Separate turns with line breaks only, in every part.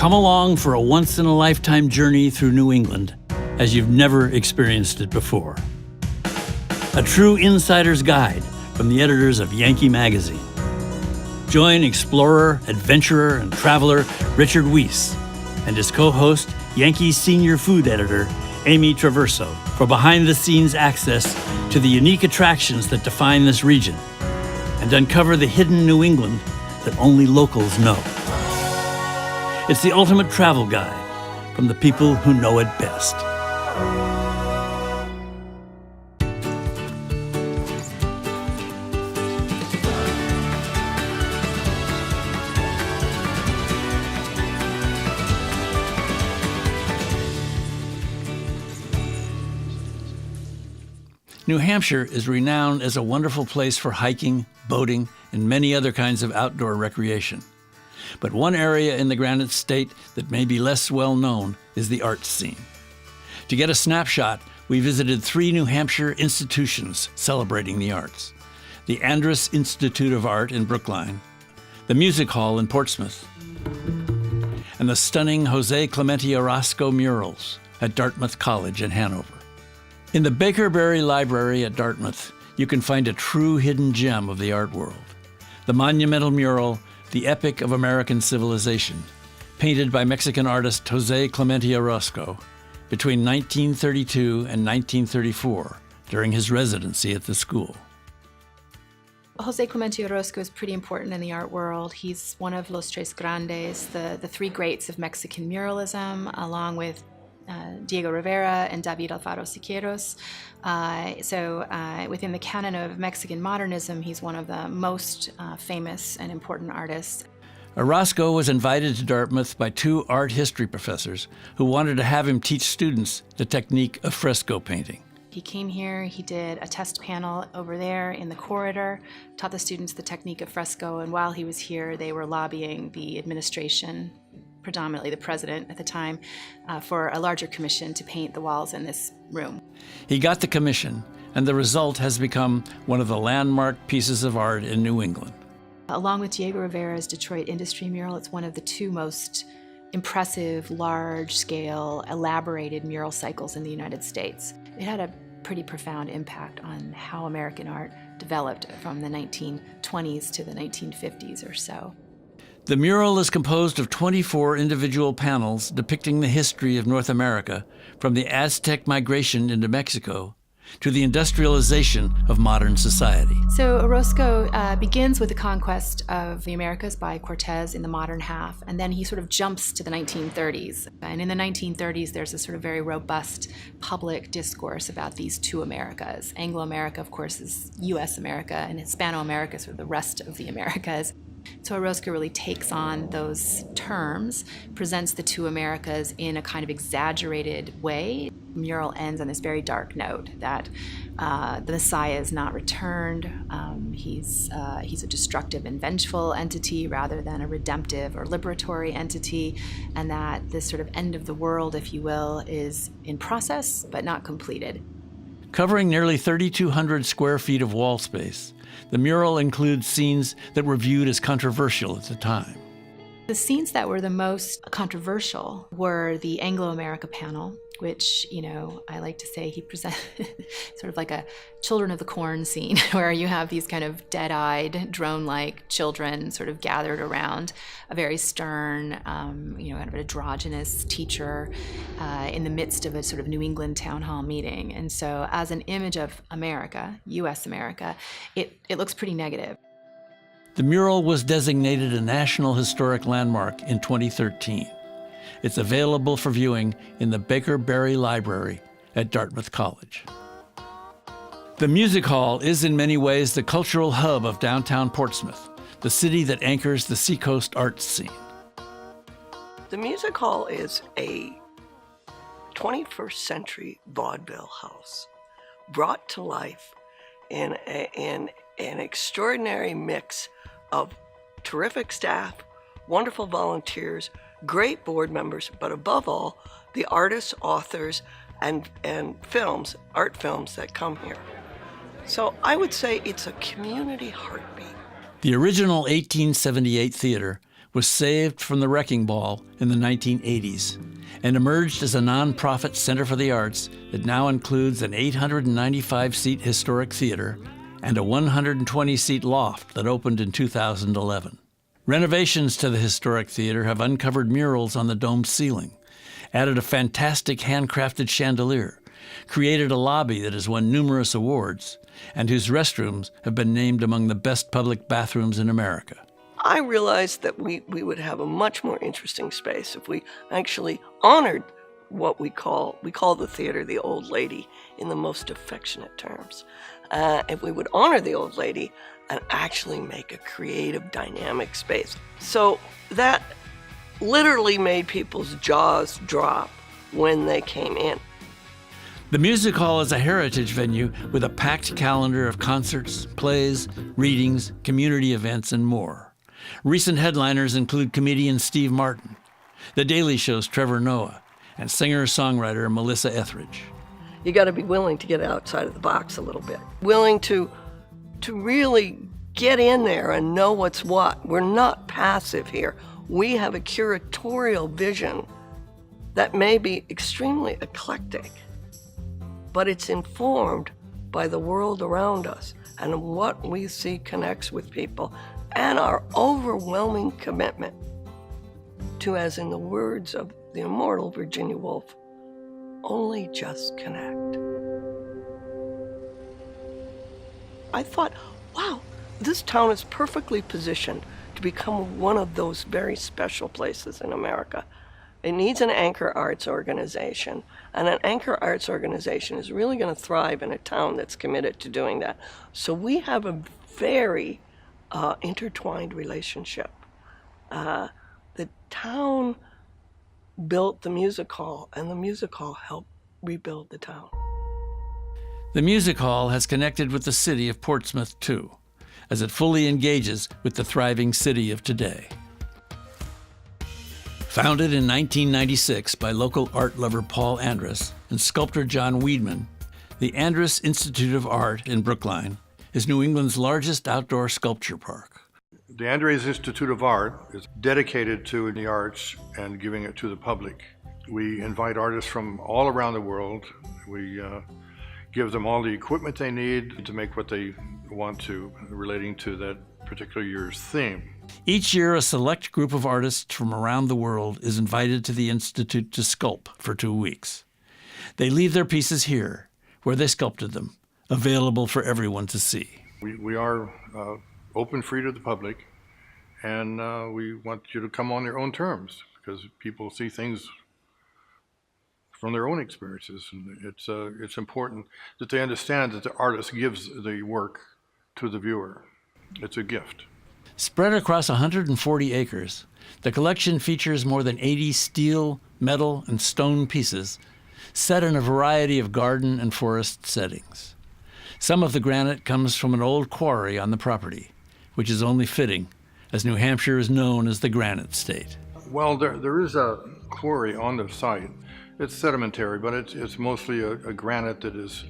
Come along for a once-in-a-lifetime journey through New England as you've never experienced it before. A true insider's guide from the editors of Yankee magazine. Join explorer, adventurer, and traveler Richard Weiss and his co-host, Yankee senior food editor Amy Traverso, for behind-the-scenes access to the unique attractions that define this region and uncover the hidden New England that only locals know. It's the ultimate travel guide from the people who know it best. New Hampshire is renowned as a wonderful place for hiking, boating, and many other kinds of outdoor recreation. But one area in the Granite State that may be less well known is the arts scene. To get a snapshot, we visited 3 New Hampshire institutions celebrating the arts: the Andrus Institute of Art in Brookline, the Music Hall in Portsmouth, and the stunning José Clemente Orozco murals at Dartmouth College in Hanover. In the Baker-Berry Library at Dartmouth, you can find a true hidden gem of the art world: the monumental mural, The Epic of American Civilization, painted by Mexican artist José Clemente Orozco between 1932 and 1934 during his residency at the school.
José Clemente Orozco is pretty important in the art world. He's one of Los Tres Grandes, the 3 greats of Mexican muralism, along with Diego Rivera and David Alfaro Siqueiros. Within the canon of Mexican modernism, he's one of the most famous and important artists.
Orozco was invited to Dartmouth by 2 art history professors who wanted to have him teach students the technique of fresco painting.
He came here, he did a test panel over there in the corridor, taught the students the technique of fresco, and while he was here, they were lobbying the administration, predominantly the president at the time, for a larger commission to paint the walls in this room.
He got the commission, and the result has become one of the landmark pieces of art in New England.
Along with Diego Rivera's Detroit Industry mural, it's one of the 2 most impressive, large-scale, elaborated mural cycles in the United States. It had a pretty profound impact on how American art developed from the 1920s to the 1950s or so.
The mural is composed of 24 individual panels depicting the history of North America, from the Aztec migration into Mexico to the industrialization of modern society.
So Orozco begins with the conquest of the Americas by Cortez in the modern half, and then he sort of jumps to the 1930s. And in the 1930s, there's a sort of very robust public discourse about these 2 Americas. Anglo-America, of course, is U.S. America, and Hispano-America is sort of the rest of the Americas. So Orozco really takes on those terms, presents the 2 Americas in a kind of exaggerated way. The mural ends on this very dark note that the Messiah is not returned. He's a destructive and vengeful entity rather than a redemptive or liberatory entity, and that this sort of end of the world, if you will, is in process but not completed.
Covering nearly 3,200 square feet of wall space, the mural includes scenes that were viewed as controversial at the time.
The scenes that were the most controversial were the Anglo-America panel, which, I like to say he presented sort of like a Children of the Corn scene, where you have these kind of dead-eyed, drone-like children sort of gathered around a very stern, kind of androgynous teacher in the midst of a sort of New England town hall meeting. And so as an image of America, U.S. America, it looks pretty negative.
The mural was designated a National Historic Landmark in 2013. It's available for viewing in the Baker-Berry Library at Dartmouth College. The Music Hall is in many ways the cultural hub of downtown Portsmouth, the city that anchors the seacoast arts scene.
The Music Hall is a 21st century vaudeville house brought to life in an extraordinary mix of terrific staff, wonderful volunteers, great board members, but above all, the artists, authors, and films, art films that come here. So I would say it's a community heartbeat.
The original 1878 theater was saved from the wrecking ball in the 1980s and emerged as a nonprofit center for the arts that now includes an 895-seat historic theater and a 120-seat loft that opened in 2011. Renovations to the historic theater have uncovered murals on the domed ceiling, added a fantastic handcrafted chandelier, created a lobby that has won numerous awards, and whose restrooms have been named among the best public bathrooms in America.
I realized that we would have a much more interesting space if we actually honored what we call the theater the old lady in the most affectionate terms. If we would honor the old lady and actually make a creative, dynamic space. So that literally made people's jaws drop when they came in.
The Music Hall is a heritage venue with a packed calendar of concerts, plays, readings, community events, and more. Recent headliners include comedian Steve Martin, The Daily Show's Trevor Noah, and singer-songwriter Melissa Etheridge.
You got to be willing to get outside of the box a little bit. Willing to really get in there and know what's what. We're not passive here. We have a curatorial vision that may be extremely eclectic, but it's informed by the world around us and what we see connects with people and our overwhelming commitment to, as in the words of the immortal Virginia Woolf, only just connect. I thought, wow, this town is perfectly positioned to become one of those very special places in America. It needs an anchor arts organization, and an anchor arts organization is really going to thrive in a town that's committed to doing that. So we have a very intertwined relationship. The town built the music hall, and the music hall helped rebuild the town.
The Music Hall has connected with the city of Portsmouth, too, as it fully engages with the thriving city of today. Founded in 1996 by local art lover Paul Andrus and sculptor John Weedman, the Andrus Institute of Art in Brookline is New England's largest outdoor sculpture park.
The Andrus Institute of Art is dedicated to the arts and giving it to the public. We invite artists from all around the world. We give them all the equipment they need to make what they want to, relating to that particular year's theme.
Each year, a select group of artists from around the world is invited to the Institute to sculpt for 2 weeks. They leave their pieces here, where they sculpted them, available for everyone to see.
We are open, free to the public, and we want you to come on their own terms, because people see things from their own experiences, and it's important that they understand that the artist gives the work to the viewer. It's a gift.
Spread across 140 acres, the collection features more than 80 steel, metal, and stone pieces set in a variety of garden and forest settings. Some of the granite comes from an old quarry on the property, which is only fitting, as New Hampshire is known as the Granite State.
Well, there is a quarry on the site. It's sedimentary, but it's mostly a granite that is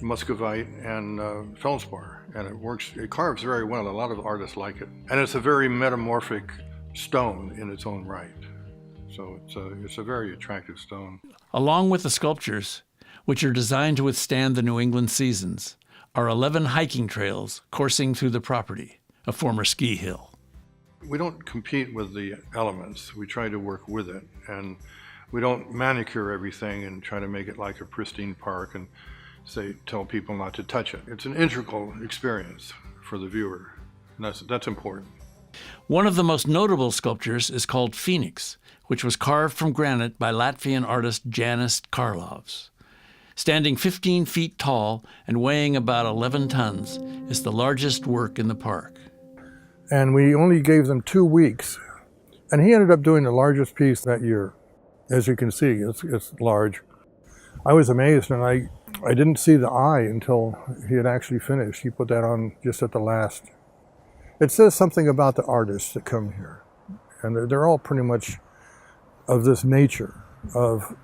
muscovite and feldspar, and it carves very well. A lot of artists like it. And it's a very metamorphic stone in its own right. So it's a very attractive stone.
Along with the sculptures, which are designed to withstand the New England seasons, are 11 hiking trails coursing through the property, a former ski hill.
We don't compete with the elements. We try to work with it, and we don't manicure everything and try to make it like a pristine park and tell people not to touch it. It's an integral experience for the viewer, and that's important.
One of the most notable sculptures is called Phoenix, which was carved from granite by Latvian artist Janis Karlovs. Standing 15 feet tall and weighing about 11 tons, is the largest work in the park.
And we only gave them 2 weeks, and he ended up doing the largest piece that year. As you can see, it's large. I was amazed, and I didn't see the eye until he had actually finished. He put that on just at the last. It says something about the artists that come here, and they're all pretty much of this nature, of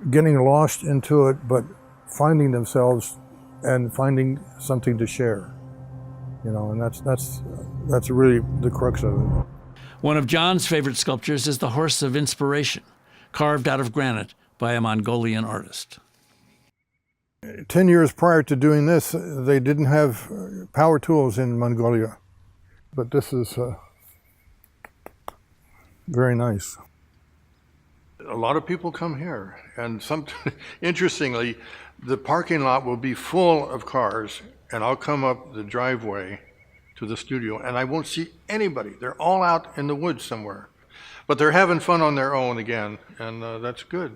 getting lost into it, but finding themselves and finding something to share. And that's really the crux of it.
One of John's favorite sculptures is the Horse of Inspiration, carved out of granite by a Mongolian artist.
10 years prior to doing this, they didn't have power tools in Mongolia. But this is very nice.
A lot of people come here, and interestingly, the parking lot will be full of cars, and I'll come up the driveway to the studio, and I won't see anybody. They're all out in the woods somewhere. But they're having fun on their own again, and that's good.